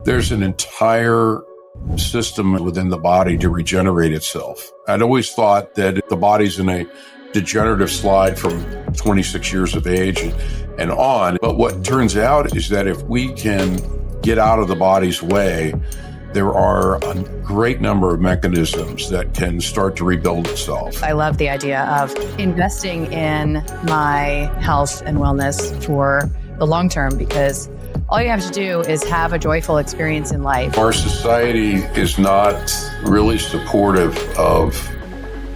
There's an entire system within the body to regenerate itself. I'd always thought that the body's in a degenerative slide from 26 years of age and on. But what turns out is that if we can get out of the body's way, there are a great number of mechanisms that can start to rebuild itself. I love the idea of investing in my health and wellness for the long term, because all you have to do is have a joyful experience in life. Our society is not really supportive of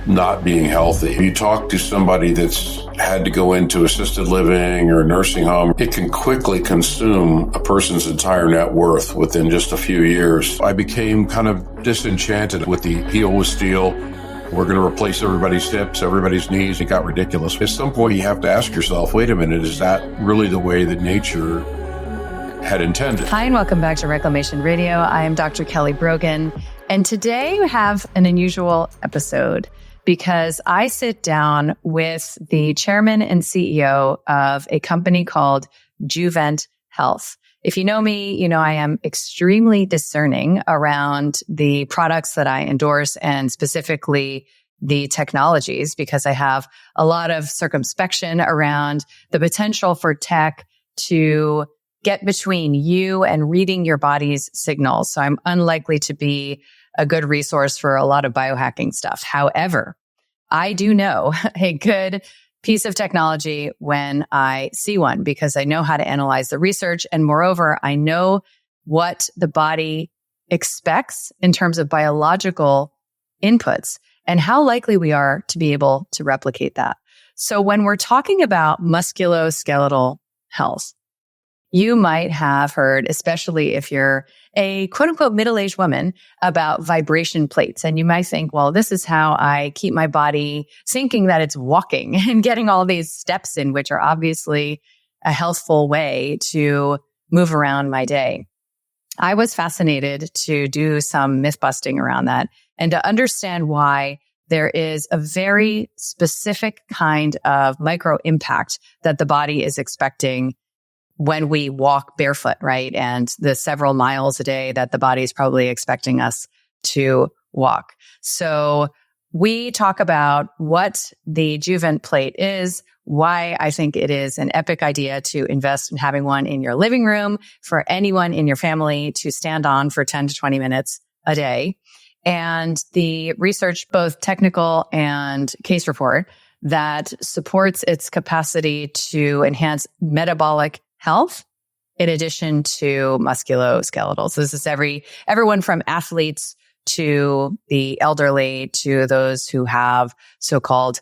not being healthy. You talk to somebody that's had to go into assisted living or a nursing home, it can quickly consume a person's entire net worth within just a few years. I became kind of disenchanted with the heel with steel. We're going to replace everybody's hips, everybody's knees. It got ridiculous. At some point, you have to ask yourself, wait a minute, is that really the way that nature had intended? Hi, and welcome back to Reclamation Radio. I am Dr. Kelly Brogan, and today we have an unusual episode because I sit down with the chairman and CEO of a company called Juvent Health. If you know me, you know I am extremely discerning around the products that I endorse and specifically the technologies, because I have a lot of circumspection around the potential for tech to get between you and reading your body's signals. So I'm unlikely to be a good resource for a lot of biohacking stuff. However, I do know a good piece of technology when I see one, because I know how to analyze the research. And moreover, I know what the body expects in terms of biological inputs and how likely we are to be able to replicate that. So when we're talking about musculoskeletal health, you might have heard, especially if you're a quote unquote middle-aged woman, about vibration plates. And you might think, well, this is how I keep my body thinking that it's walking and getting all these steps in, which are obviously a healthful way to move around my day. I was fascinated to do some myth busting around that and to understand why there is a very specific kind of micro impact that the body is expecting when we walk barefoot, right? And the several miles a day that the body is probably expecting us to walk. So we talk about what the Juvent plate is, why I think it is an epic idea to invest in having one in your living room for anyone in your family to stand on for 10 to 20 minutes a day, and the research, both technical and case report, that supports its capacity to enhance metabolic health in addition to musculoskeletal. So this is everyone from athletes to the elderly to those who have so-called,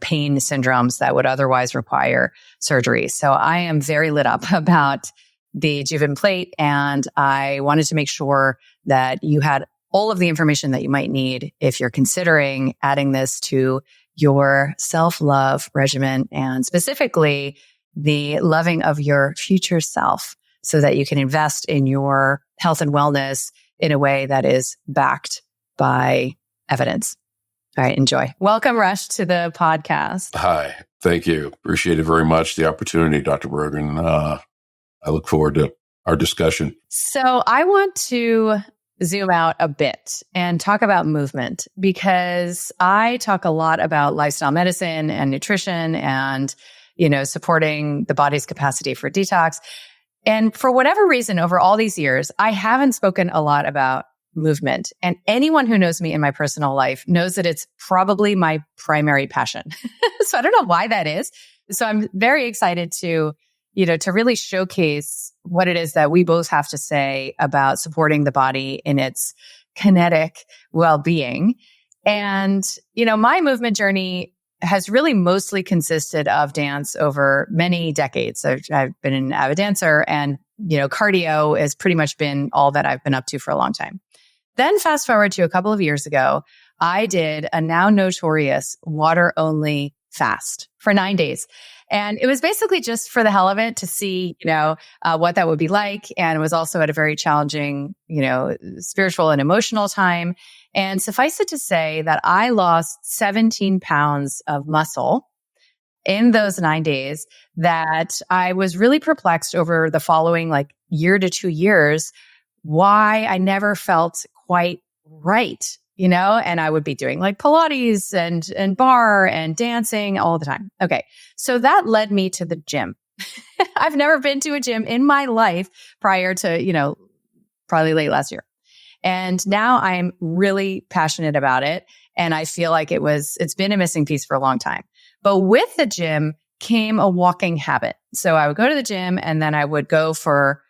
pain syndromes that would otherwise require surgery. So I am very lit up about the Juvent plate, and I wanted to make sure that you had all of the information that you might need if you're considering adding this to your self-love regimen, and specifically the loving of your future self, so that you can invest in your health and wellness in a way that is backed by evidence. All right, enjoy. Welcome, Rush, to the podcast. Hi, thank you. Appreciate it very much, the opportunity, Dr. Brogan. I look forward to our discussion. So I want to zoom out a bit and talk about movement, because I talk a lot about lifestyle medicine and nutrition and supporting the body's capacity for detox. And for whatever reason, over all these years, I haven't spoken a lot about movement. And anyone who knows me in my personal life knows that it's probably my primary passion. So I don't know why that is. So I'm very excited to really showcase what it is that we both have to say about supporting the body in its kinetic well-being. And, my movement journey has really mostly consisted of dance over many decades. So I've been an avid dancer, and, cardio has pretty much been all that I've been up to for a long time. Then fast forward to a couple of years ago, I did a now notorious water-only fast for 9 days. And it was basically just for the hell of it to see, what that would be like. And it was also at a very challenging, spiritual and emotional time. And suffice it to say that I lost 17 pounds of muscle in those 9 days, that I was really perplexed over the following year to 2 years why I never felt quite right, and I would be doing like Pilates and bar and dancing all the time. Okay. So that led me to the gym. I've never been to a gym in my life prior to, probably late last year. And now I'm really passionate about it. And I feel like it's been a missing piece for a long time. But with the gym came a walking habit. So I would go to the gym and then I would go for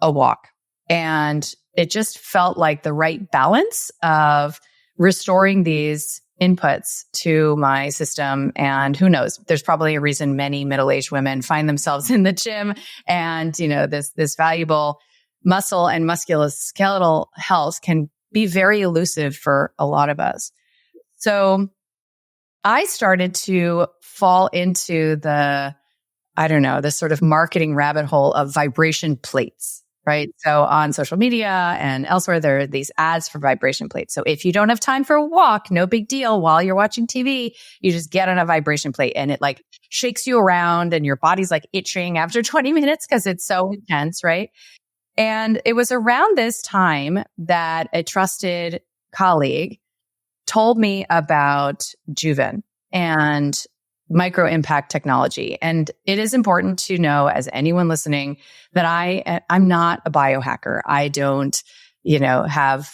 a walk. And it just felt like the right balance of restoring these inputs to my system. And who knows, there's probably a reason many middle-aged women find themselves in the gym. And, this valuable muscle and musculoskeletal health can be very elusive for a lot of us. So I started to fall into the sort of marketing rabbit hole of vibration plates. Right. So on social media and elsewhere, there are these ads for vibration plates. So if you don't have time for a walk, no big deal. While you're watching TV, you just get on a vibration plate and it like shakes you around and your body's like itching after 20 minutes because it's so intense. Right. And it was around this time that a trusted colleague told me about Juvent and micro impact technology. And it is important to know, as anyone listening, that I'm not a biohacker. I don't, have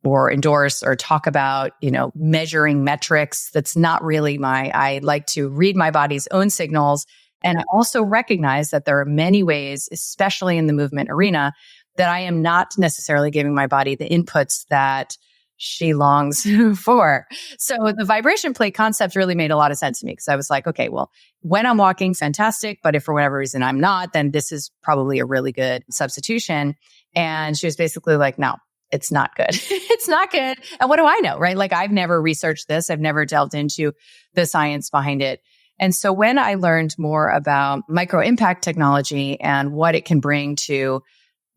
or endorse or talk about, measuring metrics. That's not really I like to read my body's own signals. And I also recognize that there are many ways, especially in the movement arena, that I am not necessarily giving my body the inputs that she longs for. So the vibration plate concept really made a lot of sense to me because I was like, okay, well, when I'm walking, fantastic. But if for whatever reason I'm not, then this is probably a really good substitution. And she was basically like, no, it's not good. It's not good. And what do I know, right? Like I've never researched this. I've never delved into the science behind it. And so when I learned more about micro impact technology and what it can bring to,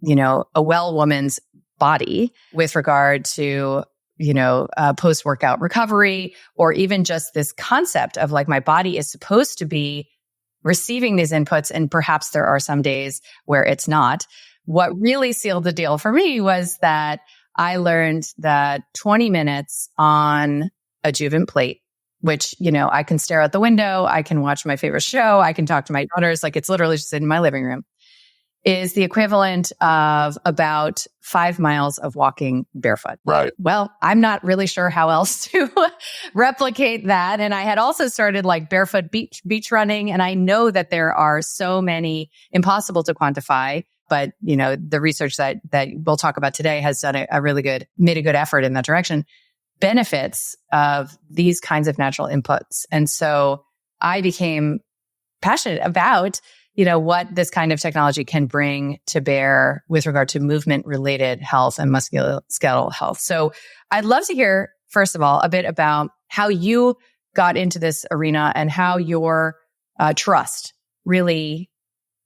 a well woman's body with regard to post-workout recovery, or even just this concept of like my body is supposed to be receiving these inputs. And perhaps there are some days where it's not. What really sealed the deal for me was that I learned that 20 minutes on a Juvent plate, which, I can stare out the window, I can watch my favorite show, I can talk to my daughters, like it's literally just in my living room, is the equivalent of about 5 miles of walking barefoot. Right. Well, I'm not really sure how else to replicate that. And I had also started like barefoot beach running. And I know that there are so many impossible to quantify, but the research that we'll talk about today has done made a good effort in that direction, benefits of these kinds of natural inputs. And so I became passionate about what this kind of technology can bring to bear with regard to movement-related health and musculoskeletal health. So I'd love to hear, first of all, a bit about how you got into this arena and how your trust really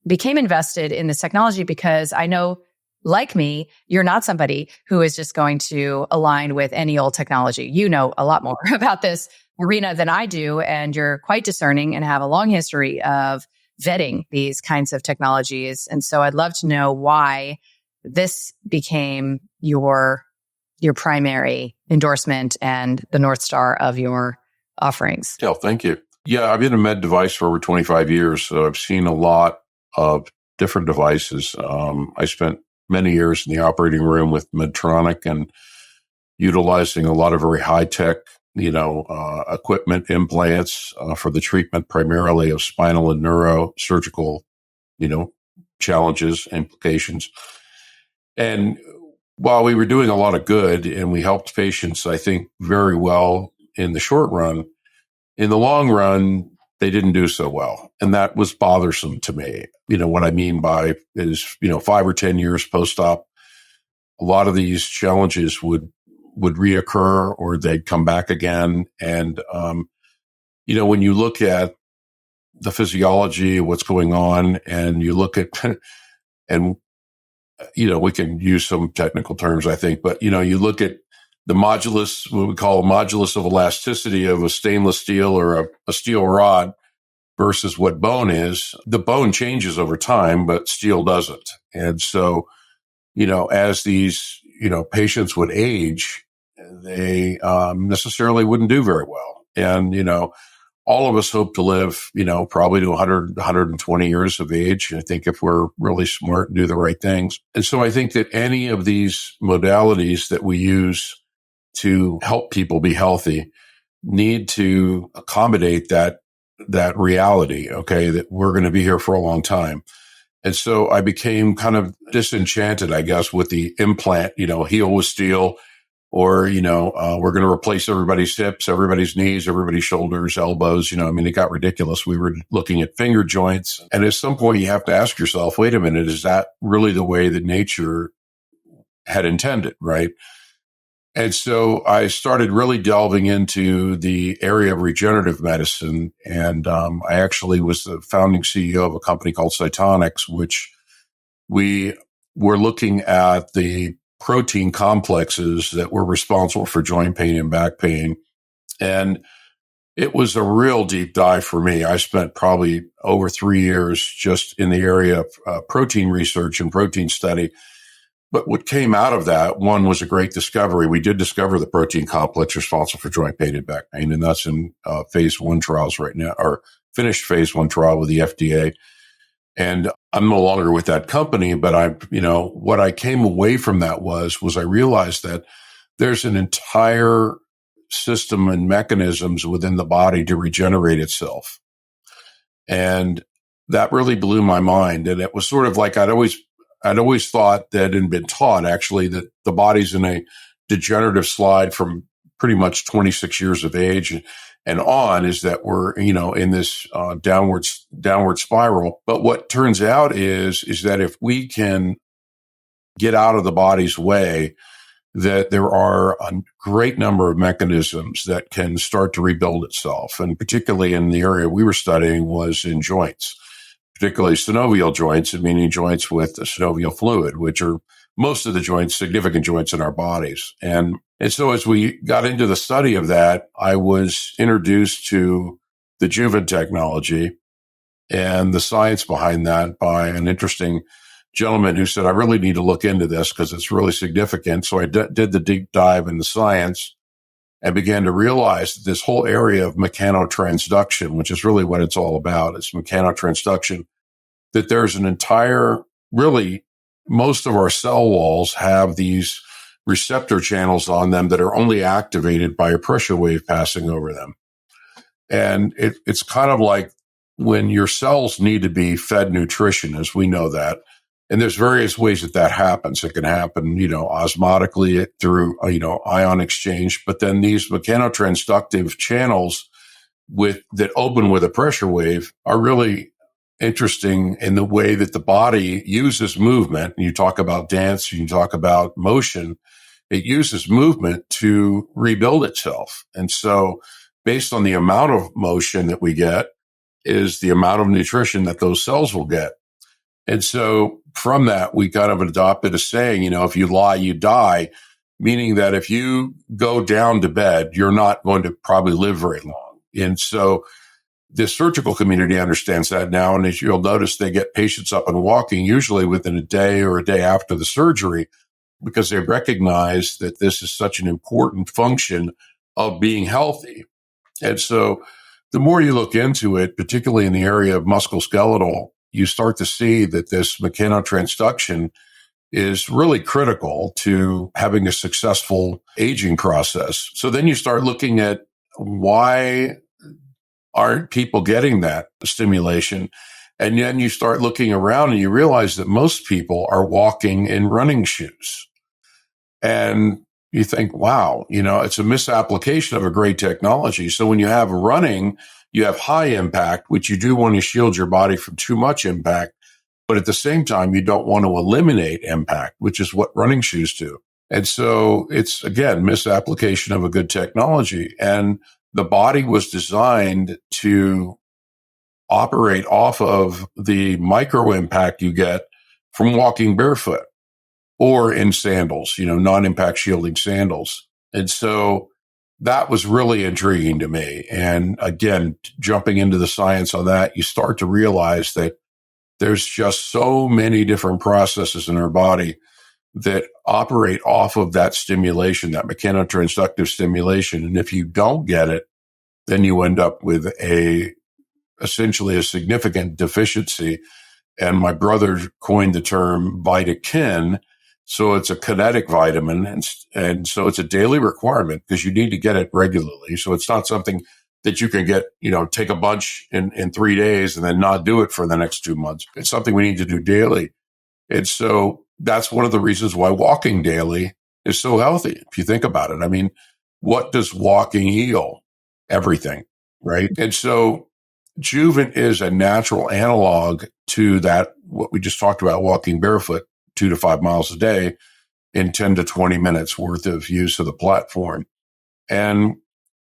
became invested in this technology, because I know, like me, you're not somebody who is just going to align with any old technology. You know a lot more about this arena than I do, and you're quite discerning and have a long history of vetting these kinds of technologies. And so I'd love to know why this became your primary endorsement and the North Star of your offerings. Yeah, thank you. Yeah, I've been a med device for over 25 years, so I've seen a lot of different devices. I spent many years in the operating room with Medtronic and utilizing a lot of very high-tech equipment, implants for the treatment primarily of spinal and neurosurgical, challenges, implications. And while we were doing a lot of good and we helped patients, I think, very well in the short run, in the long run, they didn't do so well. And that was bothersome to me. What I mean by is, 5 or 10 years post-op, a lot of these challenges would reoccur or they'd come back again. And, when you look at the physiology, what's going on, and you look at, and, we can use some technical terms, I think, but, you look at the modulus, what we call a modulus of elasticity of a stainless steel or a steel rod versus what bone is. The bone changes over time, but steel doesn't. And so, as these, patients would age, they necessarily wouldn't do very well. And, all of us hope to live, probably to 100, 120 years of age. I think if we're really smart and do the right things. And so I think that any of these modalities that we use to help people be healthy need to accommodate that reality, okay, that we're going to be here for a long time. And so I became kind of disenchanted, I guess, with the implant, heal with steel, or, we're going to replace everybody's hips, everybody's knees, everybody's shoulders, elbows. It got ridiculous. We were looking at finger joints. And at some point you have to ask yourself, wait a minute, is that really the way that nature had intended, right? And so I started really delving into the area of regenerative medicine. And I actually was the founding CEO of a company called Cytonics, which we were looking at the protein complexes that were responsible for joint pain and back pain. And it was a real deep dive for me. I spent probably over 3 years just in the area of protein research and protein study. But what came out of that, one, was a great discovery. We did discover the protein complex responsible for joint pain and back pain, and that's in phase 1 trials right now, or finished phase 1 trial with the FDA. And I'm no longer with that company, but what I came away from that was I realized that there's an entire system and mechanisms within the body to regenerate itself. And that really blew my mind. And it was sort of like I'd always thought that and been taught actually that the body's in a degenerative slide from pretty much 26 years of age and on, is that we're, in this downward spiral. But what turns out is that if we can get out of the body's way, that there are a great number of mechanisms that can start to rebuild itself. And particularly in the area we were studying was in joints, particularly synovial joints, meaning joints with synovial fluid, which are most of the joints, significant joints in our bodies. And so as we got into the study of that, I was introduced to the Juvent technology and the science behind that by an interesting gentleman who said, I really need to look into this because it's really significant. So I did the deep dive in the science and began to realize that this whole area of mechano-transduction, which is really what it's all about, it's mechano-transduction, that there's an entire, really, most of our cell walls have these receptor channels on them that are only activated by a pressure wave passing over them. And it's kind of like when your cells need to be fed nutrition, as we know that. And there's various ways that happens. It can happen, osmotically through, ion exchange. But then these mechano-transductive channels that open with a pressure wave are really interesting in the way that the body uses movement. You talk about dance, you talk about motion. It uses movement to rebuild itself. And so based on the amount of motion that we get is the amount of nutrition that those cells will get. And so from that, we kind of adopted a saying, if you lie, you die, meaning that if you go down to bed, you're not going to probably live very long. And so the surgical community understands that now. And as you'll notice, they get patients up and walking usually within a day or a day after the surgery because they recognize that this is such an important function of being healthy. And so the more you look into it, particularly in the area of musculoskeletal, you start to see that this mechano-transduction is really critical to having a successful aging process. So then you start looking at why aren't people getting that stimulation? And then you start looking around and you realize that most people are walking in running shoes. And you think, wow, it's a misapplication of a great technology. So when you have running, you have high impact, which you do want to shield your body from too much impact. But at the same time, you don't want to eliminate impact, which is what running shoes do. And so it's, again, misapplication of a good technology. And the body was designed to operate off of the micro impact you get from walking barefoot or in sandals, non-impact shielding sandals. And so that was really intriguing to me. And again, jumping into the science on that, you start to realize that there's just so many different processes in our body that operate off of that stimulation, that mechano-transductive stimulation. And if you don't get it, then you end up with essentially a significant deficiency. And my brother coined the term vita-kin. So it's a kinetic vitamin. And so it's a daily requirement because you need to get it regularly. So it's not something that you can get, take a bunch in 3 days and then not do it for the next 2 months. It's something we need to do daily. And so that's one of the reasons why walking daily is so healthy. If you think about it, I mean, what does walking heal? Everything, right? And so Juvent is a natural analog to that, what we just talked about, walking barefoot 2 to 5 miles a day in 10 to 20 minutes worth of use of the platform. And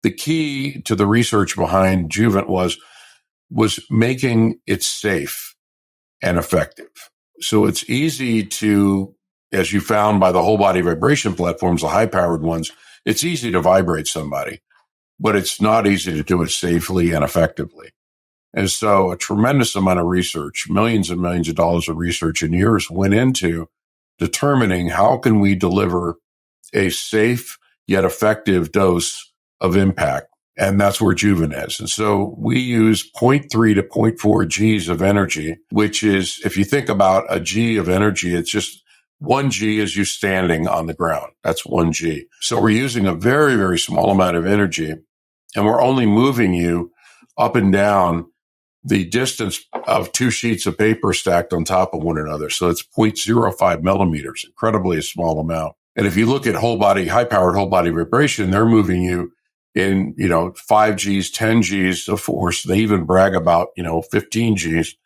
the key to the research behind Juvent was making it safe and effective. So it's easy to, as you found by the whole body vibration platforms, the high powered ones, it's easy to vibrate somebody, but it's not easy to do it safely and effectively. And so a tremendous amount of research, millions and millions of dollars of research and years went into determining how can we deliver a safe yet effective dose of impact. And that's where Juvent is. And so we use 0.3 to 0.4 Gs of energy, which is, if you think about a G of energy, it's just 1 G is you standing on the ground. That's 1 G. So we're using a very, very small amount of energy, and we're only moving you up and down the distance of 2 sheets of paper stacked on top of one another. So it's 0.05 millimeters, incredibly a small amount. And if you look at high-powered whole body vibration, they're moving you in, 5 Gs, 10 Gs of force. They even brag about, 15 Gs,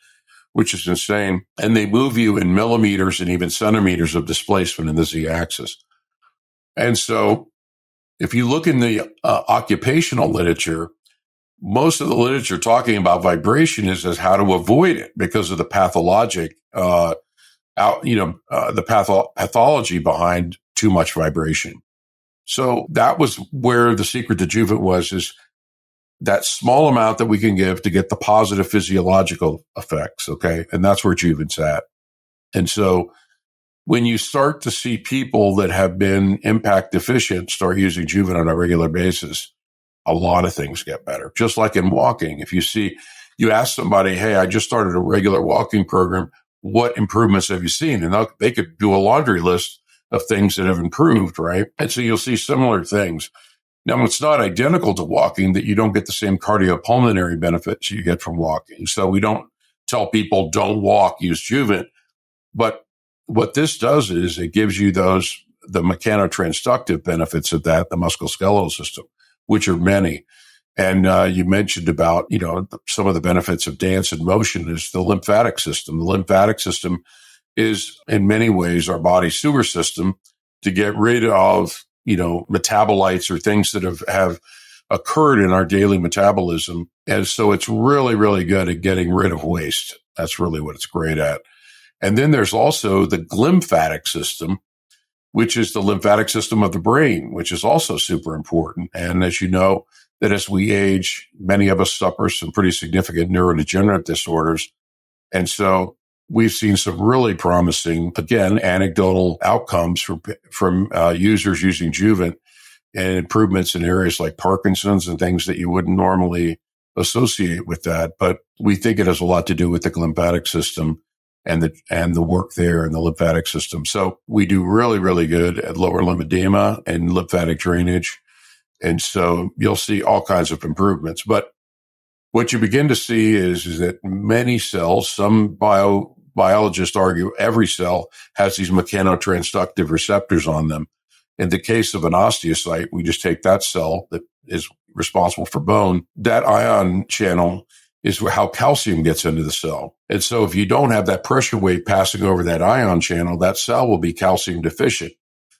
which is insane. And they move you in millimeters and even centimeters of displacement in the Z-axis. And so if you look in the occupational literature, most of the literature talking about vibration is as how to avoid it because of the pathology behind too much vibration. So that was where the secret to Juvent was, is that small amount that we can give to get the positive physiological effects. Okay. And that's where Juvent's at. And so when you start to see people that have been impact deficient start using Juvent on a regular basis, a lot of things get better. Just like in walking, if you ask somebody, hey, I just started a regular walking program, what improvements have you seen? And they could do a laundry list of things that have improved, right? And so you'll see similar things. Now, it's not identical to walking that you don't get the same cardiopulmonary benefits you get from walking. So we don't tell people don't walk, use Juvent. But what this does is it gives you the mechano-transductive benefits of that, the musculoskeletal system, which are many. And you mentioned about, some of the benefits of dance and motion is the lymphatic system. The lymphatic system is in many ways our body's sewer system to get rid of, metabolites or things that have occurred in our daily metabolism. And so it's really, really good at getting rid of waste. That's really what it's great at. And then there's also the glymphatic system, which is the lymphatic system of the brain, which is also super important. And as you know, that as we age, many of us suffer some pretty significant neurodegenerative disorders. And so we've seen some really promising, again, anecdotal outcomes from users using Juvent and improvements in areas like Parkinson's and things that you wouldn't normally associate with that. But we think it has a lot to do with the glymphatic system and the work there in the lymphatic system. So we do really, really good at lower limb edema and lymphatic drainage. And so you'll see all kinds of improvements. But what you begin to see is that many cells, some biologists argue every cell has these mechano-transductive receptors on them. In the case of an osteocyte, we just take that cell that is responsible for bone. That ion channel is how calcium gets into the cell. And so if you don't have that pressure wave passing over that ion channel, that cell will be calcium deficient.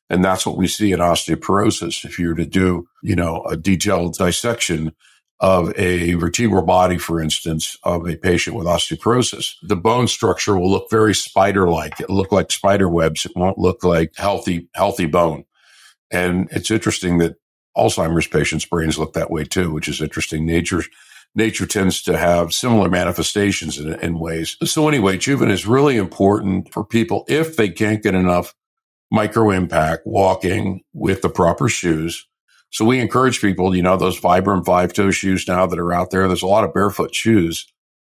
And that's what we see in osteoporosis. If you were to do, a detailed dissection of a vertebral body, for instance, of a patient with osteoporosis, the bone structure will look very spider-like. It'll look like spider webs. It won't look like healthy bone. And it's interesting that Alzheimer's patients' brains look that way too, which is interesting. Nature tends to have similar manifestations in ways. So anyway, Juvent is really important for people if they can't get enough micro impact walking with the proper shoes. So we encourage people, those Vibram 5-toe shoes now that are out there. There's a lot of barefoot shoes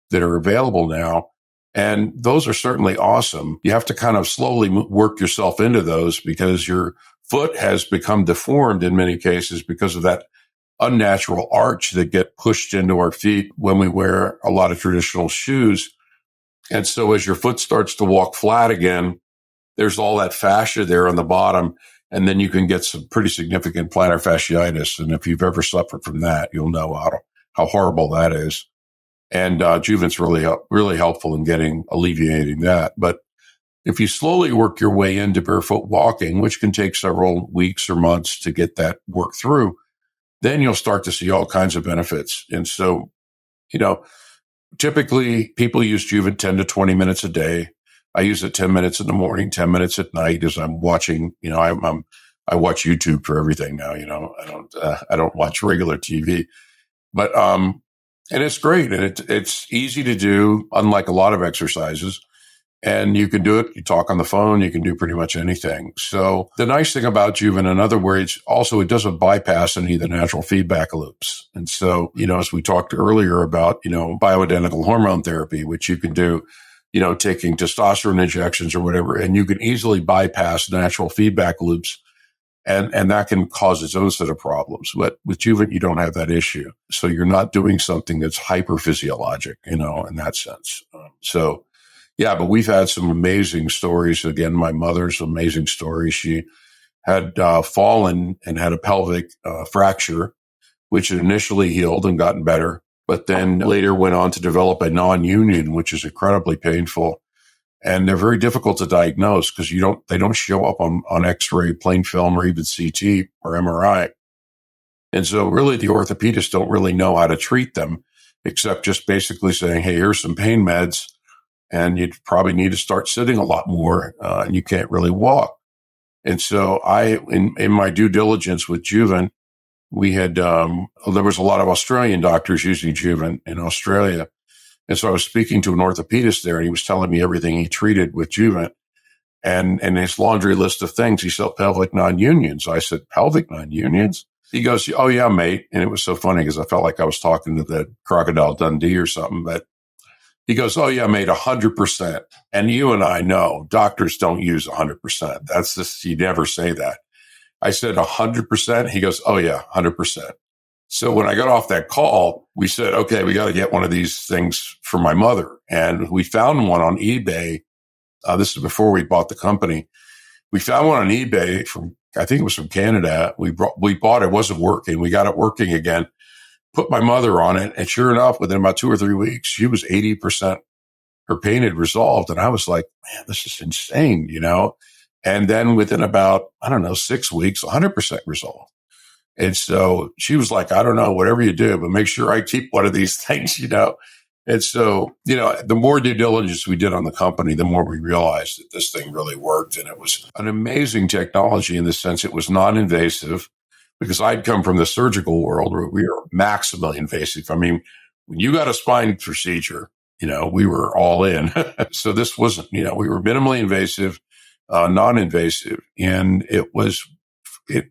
that are available now. And those are certainly awesome. You have to kind of slowly work yourself into those because your foot has become deformed in many cases because of that unnatural arch that get pushed into our feet when we wear a lot of traditional shoes. And so as your foot starts to walk flat again, there's all that fascia there on the bottom. And then you can get some pretty significant plantar fasciitis. And if you've ever suffered from that, you'll know how horrible that is. And Juvent's really helpful in alleviating that. But if you slowly work your way into barefoot walking, which can take several weeks or months to get that work through, then you'll start to see all kinds of benefits. And so, typically people use Juvent 10 to 20 minutes a day. I use it 10 minutes in the morning, 10 minutes at night as I'm watching, I watch YouTube for everything now, I don't watch regular TV, but, and it's great. And it's easy to do, unlike a lot of exercises. And you can do it. You talk on the phone. You can do pretty much anything. So the nice thing about Juvent, in other words, also it doesn't bypass any of the natural feedback loops. And so, as we talked earlier about, bioidentical hormone therapy, which you can do, taking testosterone injections or whatever, and you can easily bypass natural feedback loops. And that can cause its own set of problems. But with Juvent, you don't have that issue. So you're not doing something that's hyperphysiologic, in that sense. But we've had some amazing stories. Again, my mother's amazing story. She had fallen and had a pelvic fracture, which had initially healed and gotten better, but then later went on to develop a non-union, which is incredibly painful. And they're very difficult to diagnose because they don't show up on X-ray, plain film, or even CT or MRI. And so really the orthopedists don't really know how to treat them, except just basically saying, hey, here's some pain meds, and you'd probably need to start sitting a lot more, and you can't really walk. And so in my due diligence with Juvent, we had, there was a lot of Australian doctors using Juvent in Australia. And so I was speaking to an orthopedist there, and he was telling me everything he treated with Juvent, and his laundry list of things. He said pelvic non-unions. I said, pelvic non-unions? He goes, oh yeah, mate. And it was so funny because I felt like I was talking to the Crocodile Dundee or something. But he goes, oh yeah, mate, 100%. And you and I know doctors don't use 100%. That's just, you never say that. I said 100%. He goes, oh yeah, 100%. So when I got off that call, we said, okay, we got to get one of these things for my mother. And we found one on eBay. This is before we bought the company. We found one on eBay I think it was from Canada. We bought it. It wasn't working. We got it working again, put my mother on it. And sure enough, within about 2 or 3 weeks, she was 80%, her pain had resolved. And I was like, man, this is insane, And then within about, 6 weeks, 100% resolved. And so she was like, I don't know, whatever you do, but make sure I keep one of these things, And so, the more due diligence we did on the company, the more we realized that this thing really worked. And it was an amazing technology in the sense it was non-invasive, because I'd come from the surgical world where we are maximally invasive. I mean, when you got a spine procedure, we were all in. So this wasn't, we were minimally invasive, non-invasive, and it was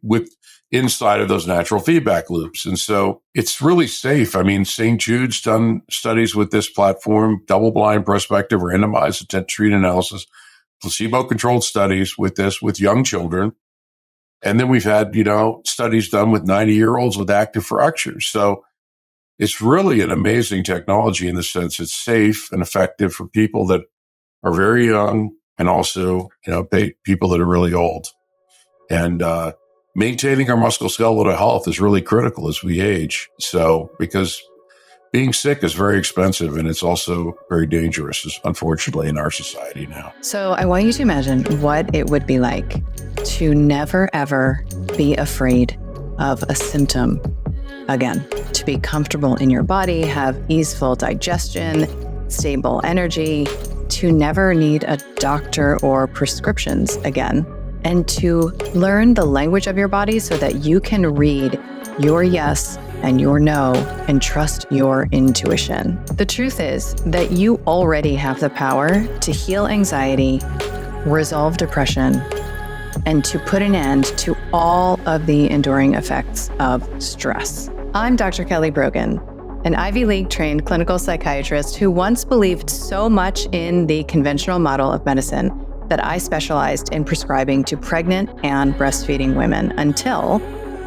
with inside of those natural feedback loops. And so it's really safe. I mean, St. Jude's done studies with this platform, double-blind, prospective, randomized intent-to-treat analysis, placebo-controlled studies with this with young children. And then we've had, studies done with 90-year-olds with active fractures. So it's really an amazing technology in the sense it's safe and effective for people that are very young and also, people that are really old. And, maintaining our musculoskeletal health is really critical as we age. So, because being sick is very expensive and it's also very dangerous, unfortunately, in our society now. So I want you to imagine what it would be like to never, ever be afraid of a symptom again, to be comfortable in your body, have easeful digestion, stable energy, to never need a doctor or prescriptions again, and to learn the language of your body so that you can read your yes and your no and trust your intuition. The truth is that you already have the power to heal anxiety, resolve depression, and to put an end to all of the enduring effects of stress. I'm Dr. Kelly Brogan, an Ivy League trained clinical psychiatrist who once believed so much in the conventional model of medicine that I specialized in prescribing to pregnant and breastfeeding women until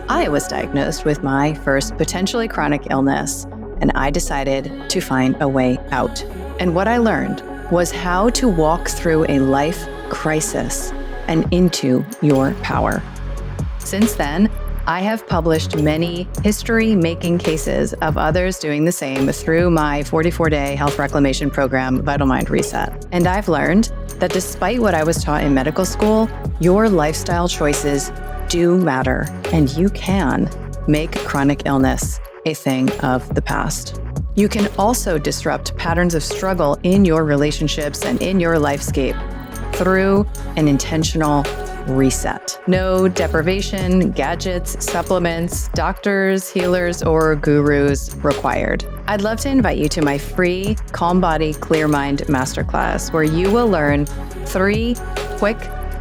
I was diagnosed with my first potentially chronic illness, and I decided to find a way out. And what I learned was how to walk through a life crisis and into your power. Since then, I have published many history-making cases of others doing the same through my 44-day health reclamation program, Vital Mind Reset. And I've learned that despite what I was taught in medical school, your lifestyle choices do matter, and you can make chronic illness a thing of the past. You can also disrupt patterns of struggle in your relationships and in your lifescape through an intentional reset. No deprivation, gadgets, supplements, doctors, healers, or gurus required. I'd love to invite you to my free Calm Body, Clear Mind Masterclass, where you will learn 3 quick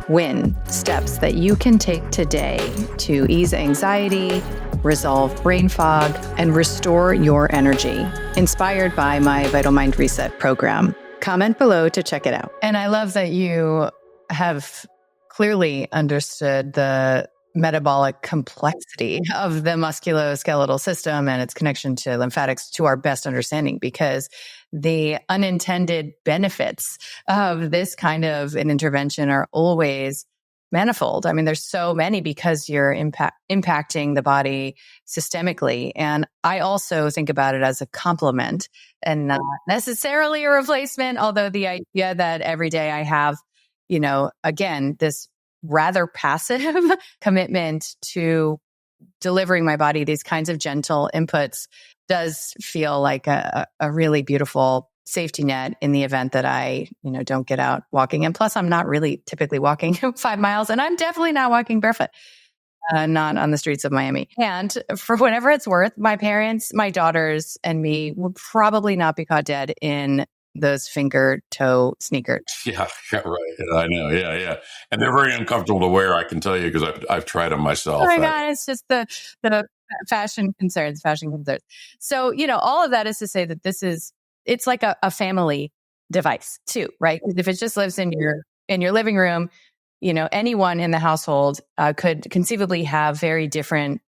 win steps that you can take today to ease anxiety, resolve brain fog, and restore your energy, inspired by my Vital Mind Reset program. Comment below to check it out. And I love that you have clearly understood the metabolic complexity of the musculoskeletal system and its connection to lymphatics to our best understanding, because the unintended benefits of this kind of an intervention are always manifold. I mean, there's so many because you're impacting the body systemically. And I also think about it as a complement and not necessarily a replacement, although the idea that every day I have, again, this rather passive commitment to delivering my body these kinds of gentle inputs does feel like a really beautiful safety net in the event that I, don't get out walking. And plus, I'm not really typically walking 5 miles, and I'm definitely not walking barefoot, not on the streets of Miami. And for whatever it's worth, my parents, my daughters, and me will probably not be caught dead in those finger toe sneakers. Yeah, right. I know. Yeah. And they're very uncomfortable to wear, I can tell you, because I've tried them myself. Oh my God, it's just the fashion concerns. So, all of that is to say that it's like a family device too, right? If it just lives in your living room, anyone in the household could conceivably have a very different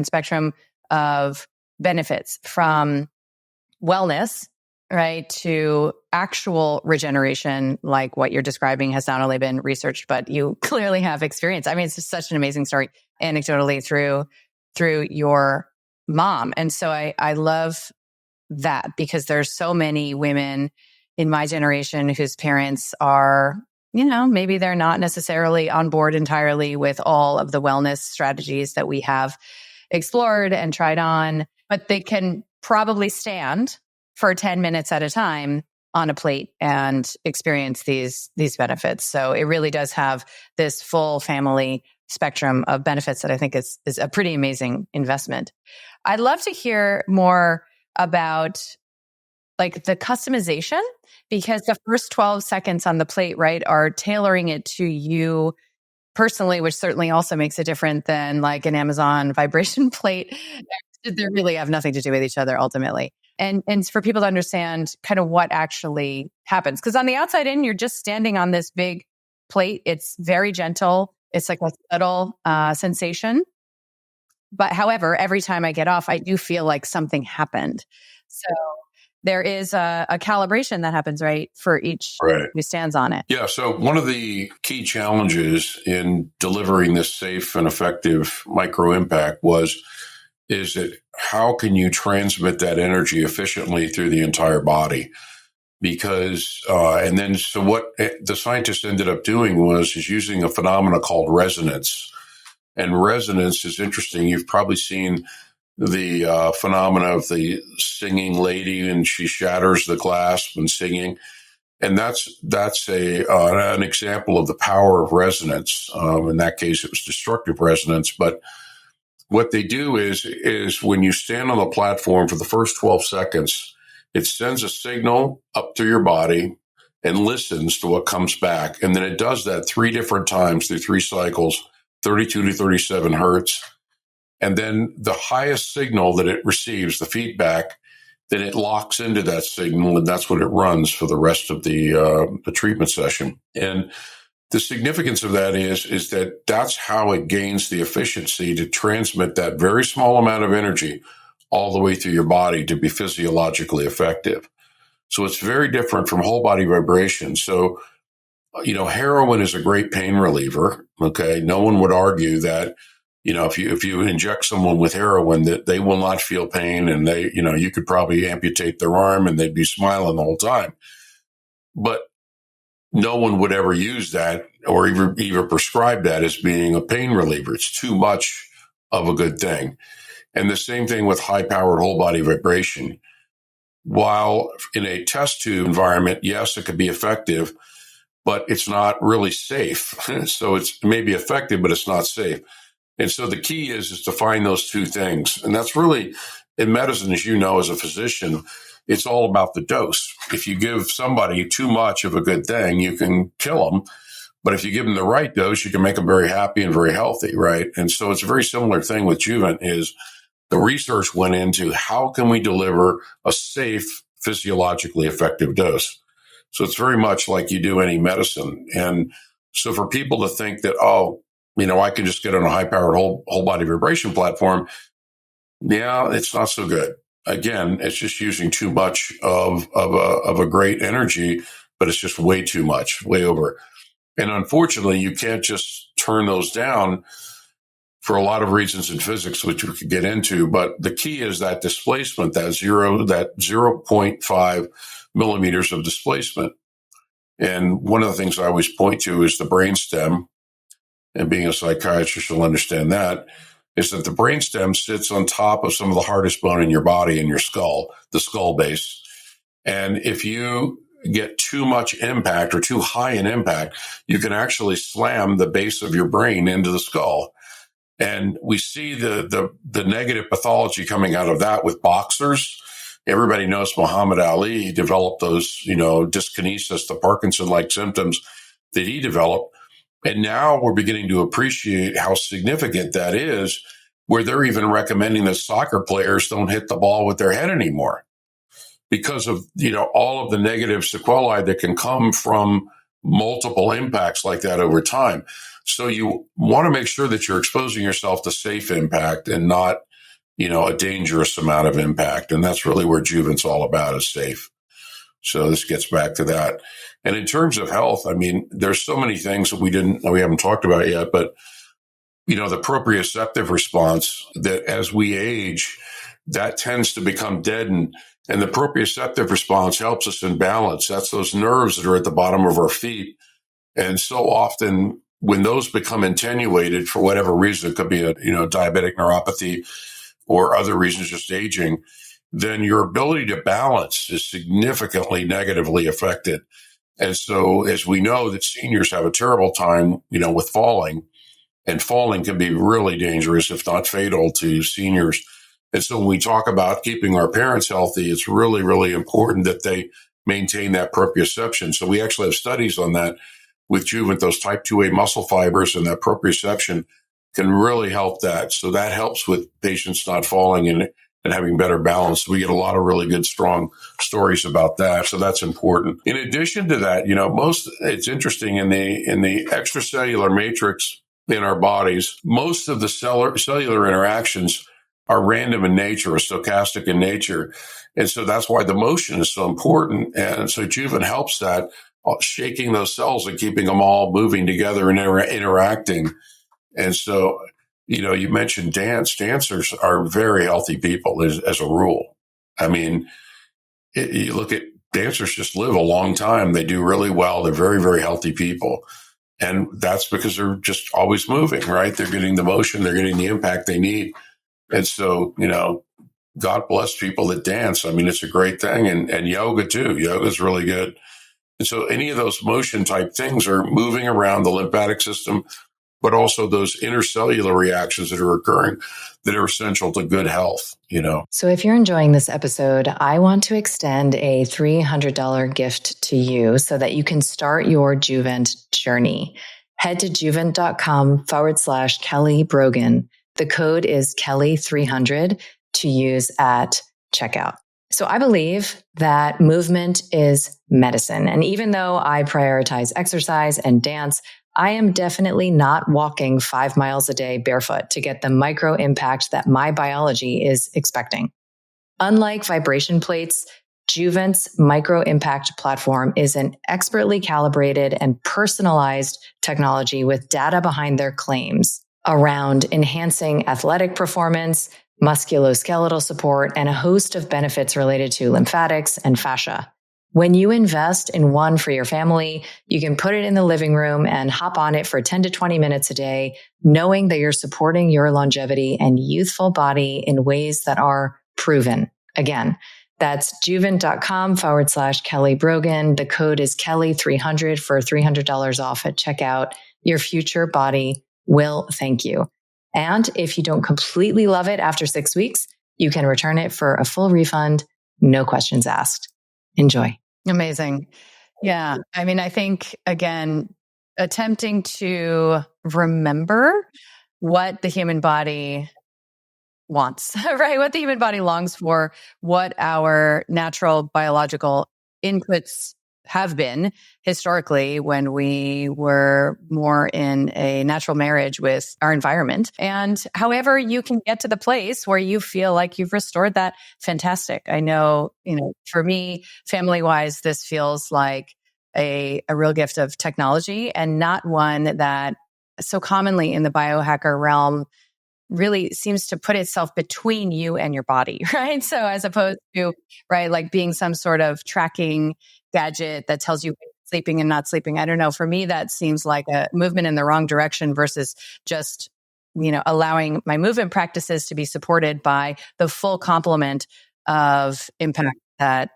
spectrum of benefits, from wellness, right, to actual regeneration, like what you're describing has not only been researched, but you clearly have experience. I mean, it's just such an amazing story, anecdotally through your mom. And so I love that, because there's so many women in my generation whose parents are, maybe they're not necessarily on board entirely with all of the wellness strategies that we have explored and tried on, but they can probably stand for 10 minutes at a time on a plate and experience these benefits. So it really does have this full family spectrum of benefits that I think is a pretty amazing investment. I'd love to hear more about like the customization, because the first 12 seconds on the plate, right, are tailoring it to you personally, which certainly also makes it different than like an Amazon vibration plate. They really have nothing to do with each other ultimately. And for people to understand kind of what actually happens. Because on the outside in, you're just standing on this big plate. It's very gentle. It's like a subtle sensation. But however, every time I get off, I do feel like something happened. So there is a calibration that happens, right, for each who stands on it. Yeah. So one of the key challenges in delivering this safe and effective micro impact is that how can you transmit that energy efficiently through the entire body? Because, so what the scientists ended up doing is using a phenomena called resonance. And resonance is interesting. You've probably seen the phenomena of the singing lady, and she shatters the glass when singing. And that's an example of the power of resonance. In that case, it was destructive resonance, but what they do is when you stand on the platform for the first 12 seconds, it sends a signal up through your body. and listens to what comes back. And then it does that 3 different times through 3 cycles, 32 to 37 hertz. And then the highest signal that it receives, the feedback, then it locks into that signal, and that's what it runs for the rest of the treatment session. And the significance of that is that that's how it gains the efficiency to transmit that very small amount of energy all the way through your body to be physiologically effective. So it's very different from whole body vibration. So, heroin is a great pain reliever. Okay. No one would argue that, if you inject someone with heroin, that they will not feel pain, and you could probably amputate their arm and they'd be smiling the whole time. But no one would ever use that or even prescribe that as being a pain reliever. It's too much of a good thing. And the same thing with high-powered whole-body vibration. While in a test tube environment, yes, it could be effective, but it's not really safe. So it may be effective, but it's not safe. And so the key is to find those two things. And that's really, in medicine, as you know, as a physician, it's all about the dose. If you give somebody too much of a good thing, you can kill them. But if you give them the right dose, you can make them very happy and very healthy, right? And so it's a very similar thing with Juvent is the research went into how can we deliver a safe, physiologically effective dose. So it's very much like you do any medicine. And so for people to think that, I can just get on a high-powered whole body vibration platform, yeah, it's not so good. Again, it's just using too much of a great energy, but it's just way too much, way over. And unfortunately, you can't just turn those down for a lot of reasons in physics, which we could get into. But the key is that displacement, that 0.5 millimeters of displacement. And one of the things I always point to is the brainstem. And being a psychiatrist, you'll understand that, is that the brainstem sits on top of some of the hardest bone in your body, in your skull, the skull base. And if you get too much impact or too high an impact, you can actually slam the base of your brain into the skull. And we see the negative pathology coming out of that with boxers. Everybody knows Muhammad Ali developed those, dyskinesis, the Parkinson-like symptoms that he developed. And now we're beginning to appreciate how significant that is, where they're even recommending that soccer players don't hit the ball with their head anymore because of, all of the negative sequelae that can come from multiple impacts like that over time. So you want to make sure that you're exposing yourself to safe impact and not, a dangerous amount of impact. And that's really where Juvent's all about, is safe. So this gets back to that. And in terms of health, there's so many things that we haven't talked about yet, but, the proprioceptive response, that as we age, that tends to become deadened. And the proprioceptive response helps us in balance. That's those nerves that are at the bottom of our feet. And so often when those become attenuated for whatever reason, it could be a, diabetic neuropathy or other reasons, just aging, then your ability to balance is significantly negatively affected. And so as we know that seniors have a terrible time, with falling, and falling can be really dangerous, if not fatal, to seniors. And so when we talk about keeping our parents healthy, it's really, really important that they maintain that proprioception. So we actually have studies on that with Juvent. Those type 2A muscle fibers and that proprioception can really help that. So that helps with patients not falling and having better balance. We get a lot of really good, strong stories about that. So that's important. In addition to that, it's interesting in the extracellular matrix in our bodies, most of the cellular interactions are random in nature, or stochastic in nature. And so that's why the motion is so important. And so Juvent helps that, shaking those cells and keeping them all moving together and interacting. And so, you mentioned dance. Dancers are very healthy people as a rule. You look at dancers, just live a long time. They do really well. They're very, very healthy people. And that's because they're just always moving, right? They're getting the motion, they're getting the impact they need. And so, God bless people that dance. It's a great thing. And yoga too. Yoga is really good. And so any of those motion type things are moving around the lymphatic system, but also those intercellular reactions that are occurring that are essential to good health, So if you're enjoying this episode, I want to extend a $300 gift to you so that you can start your Juvent journey. Head to juvent.com/Kelly Brogan. The code is Kelly300 to use at checkout. So I believe that movement is medicine. And even though I prioritize exercise and dance, I am definitely not walking 5 miles a day barefoot to get the micro impact that my biology is expecting. Unlike vibration plates, Juvent's micro impact platform is an expertly calibrated and personalized technology with data behind their claims around enhancing athletic performance, musculoskeletal support, and a host of benefits related to lymphatics and fascia. When you invest in one for your family, you can put it in the living room and hop on it for 10 to 20 minutes a day, knowing that you're supporting your longevity and youthful body in ways that are proven. Again, that's juvent.com/Kelly Brogan. The code is Kelly300 for $300 off at checkout. Your future body will thank you. And if you don't completely love it after 6 weeks, you can return it for a full refund, no questions asked. Enjoy. Amazing. Yeah. I mean, I think, again, attempting to remember what the human body wants, right? What the human body longs for, what our natural biological inputs have been historically when we were more in a natural marriage with our environment. And however you can get to the place where you feel like you've restored that, fantastic. I know, for me, family-wise, this feels like a real gift of technology and not one that so commonly in the biohacker realm really seems to put itself between you and your body, right? So as opposed to, right, like being some sort of tracking gadget that tells you sleeping and not sleeping. I don't know. For me, that seems like a movement in the wrong direction versus just, allowing my movement practices to be supported by the full complement of impact that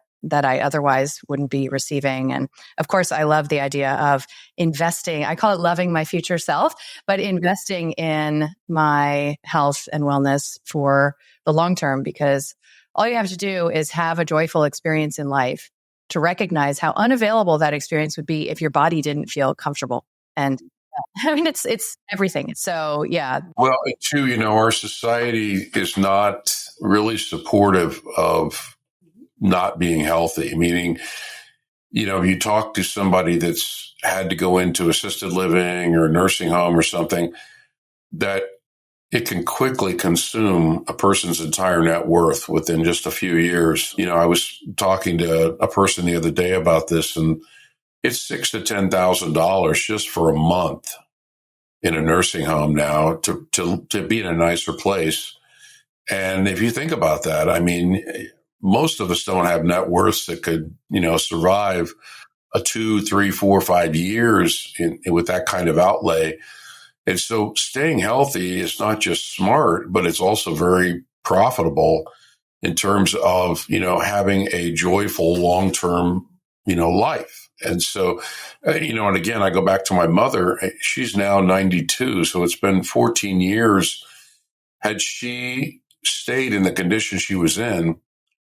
I otherwise wouldn't be receiving. And of course, I love the idea of investing. I call it loving my future self, but investing in my health and wellness for the long term, because all you have to do is have a joyful experience in life to recognize how unavailable that experience would be if your body didn't feel comfortable. And I mean, it's everything. So, yeah. Well, too, our society is not really supportive of not being healthy, meaning, you talk to somebody that's had to go into assisted living or a nursing home or something, that it can quickly consume a person's entire net worth within just a few years. I was talking to a person the other day about this, and it's $6,000 to $10,000 just for a month in a nursing home now to be in a nicer place. And if you think about that, I mean, most of us don't have net worths that could, survive a 2, 3, 4, 5 years with that kind of outlay. And so staying healthy is not just smart, but it's also very profitable in terms of, having a joyful long-term, life. And so, and again, I go back to my mother. She's now 92. So it's been 14 years. Had she stayed in the condition she was in,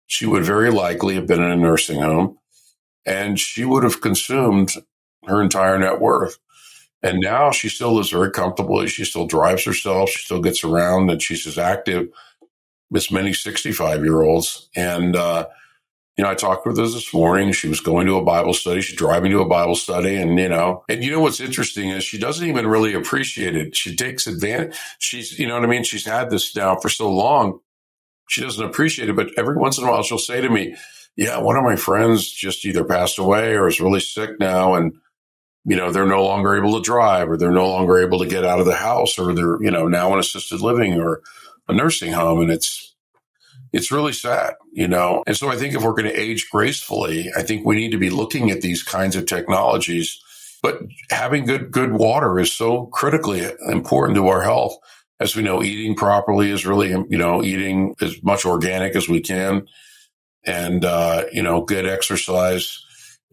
she would very likely have been in a nursing home, and she would have consumed her entire net worth. And now she still lives very comfortably. She still drives herself. She still gets around, and she's as active as many 65-year-olds. And, I talked with her this morning. She was going to a Bible study. She's driving to a Bible study. And, what's interesting is she doesn't even really appreciate it. She takes advantage. She's, she's had this now for so long. She doesn't appreciate it, but every once in a while she'll say to me, yeah, one of my friends just either passed away or is really sick now. And, they're no longer able to drive, or they're no longer able to get out of the house, or they're, now in assisted living or a nursing home. And it's really sad, And so I think if we're going to age gracefully, I think we need to be looking at these kinds of technologies, but having good water is so critically important to our health. As we know, eating properly is really, eating as much organic as we can, and, good exercise.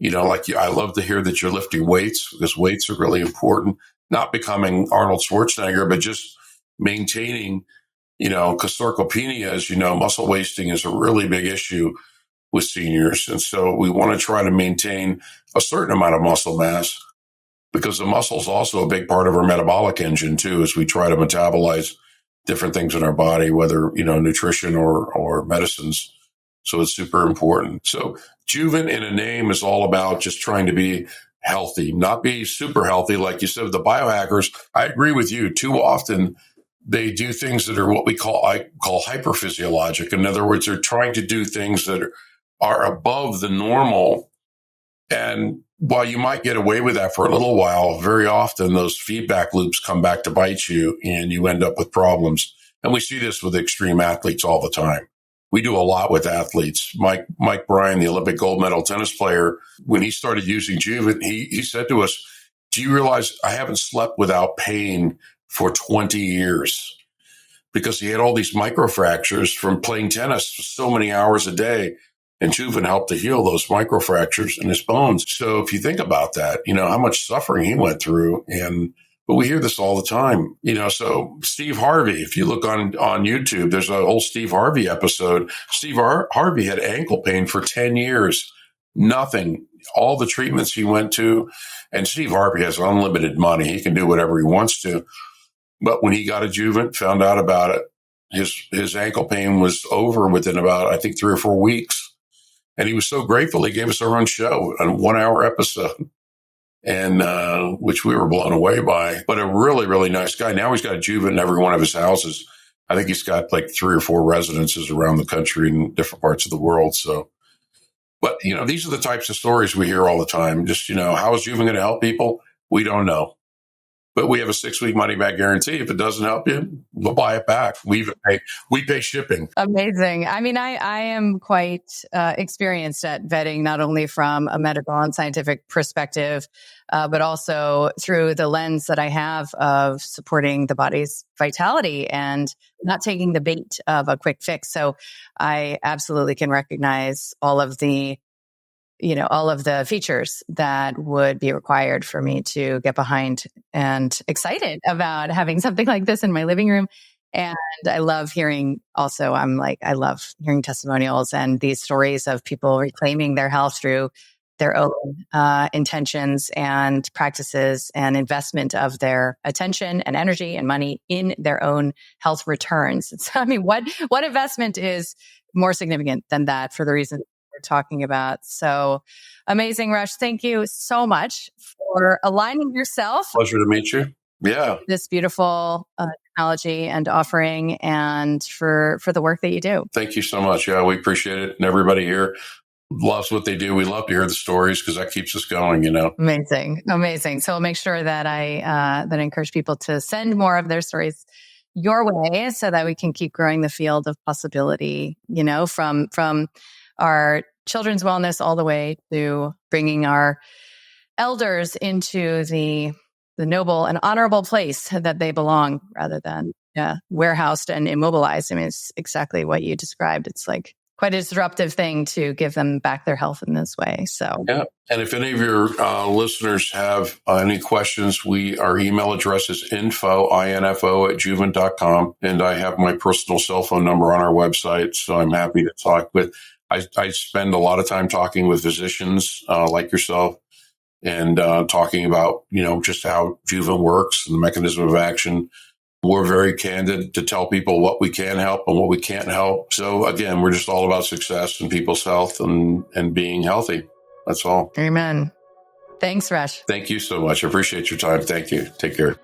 I love to hear that you're lifting weights, because weights are really important. not becoming Arnold Schwarzenegger, but just maintaining, because sarcopenia, as you know, muscle wasting is a really big issue with seniors. And so we want to try to maintain a certain amount of muscle mass, because the muscle is also a big part of our metabolic engine too, as we try to metabolize different things in our body, whether, nutrition or medicines. So it's super important. So Juvent in a name is all about just trying to be healthy, not be super healthy. Like you said, the biohackers, I agree with you. Too often they do things that are what I call hyperphysiologic. In other words, they're trying to do things that are above the normal. And while you might get away with that for a little while, very often those feedback loops come back to bite you and you end up with problems. And we see this with extreme athletes all the time. We do a lot with athletes. Mike Bryan, the Olympic gold medal tennis player, when he started using Juvent, he said to us, do you realize I haven't slept without pain for 20 years? Because he had all these microfractures from playing tennis so many hours a day. And Juvent helped to heal those microfractures in his bones. So if you think about that, how much suffering he went through. But we hear this all the time, so Steve Harvey, if you look on YouTube, there's a whole Steve Harvey episode. Steve Harvey had ankle pain for 10 years, nothing, all the treatments he went to. And Steve Harvey has unlimited money. He can do whatever he wants to. But when he got a Juvent, found out about it, his ankle pain was over within about, I think, 3 or 4 weeks. And he was so grateful. He gave us our own show, a 1-hour episode, and which we were blown away by. But a really, really nice guy. Now he's got a Juvent in every one of his houses. I think he's got like 3 or 4 residences around the country in different parts of the world. So, but, these are the types of stories we hear all the time. Just, how is Juvent going to help people? We don't know. But we have a 6-week money back guarantee. If it doesn't help you, we'll buy it back. We pay shipping. Amazing. I mean, I am quite experienced at vetting, not only from a medical and scientific perspective, but also through the lens that I have of supporting the body's vitality and not taking the bait of a quick fix. So I absolutely can recognize all of the features that would be required for me to get behind and excited about having something like this in my living room. And I love hearing I love hearing testimonials and these stories of people reclaiming their health through their own intentions and practices and investment of their attention and energy and money in their own health returns. So, I mean, what investment is more significant than that for the reason we're talking about? So amazing, Rush. Thank you so much for aligning yourself. Pleasure to meet you. Yeah. This beautiful technology and offering, and for the work that you do. Thank you so much. Yeah, we appreciate it. And everybody here loves what they do. We love to hear the stories because that keeps us going, Amazing. So I'll make sure that I encourage people to send more of their stories your way so that we can keep growing the field of possibility, from our children's wellness all the way to bringing our elders into the noble and honorable place that they belong, rather than warehoused and immobilized. I mean, it's exactly what you described. It's like quite a disruptive thing to give them back their health in this way. So, yeah. And if any of your listeners have any questions, our email address is info@juvent.com. And I have my personal cell phone number on our website. So I'm happy to talk with. I spend a lot of time talking with physicians like yourself, and talking about, just how Juvent works and the mechanism of action. We're very candid to tell people what we can help and what we can't help. So again, we're just all about success and people's health and being healthy. That's all. Amen. Thanks, Rush. Thank you so much. I appreciate your time. Thank you. Take care.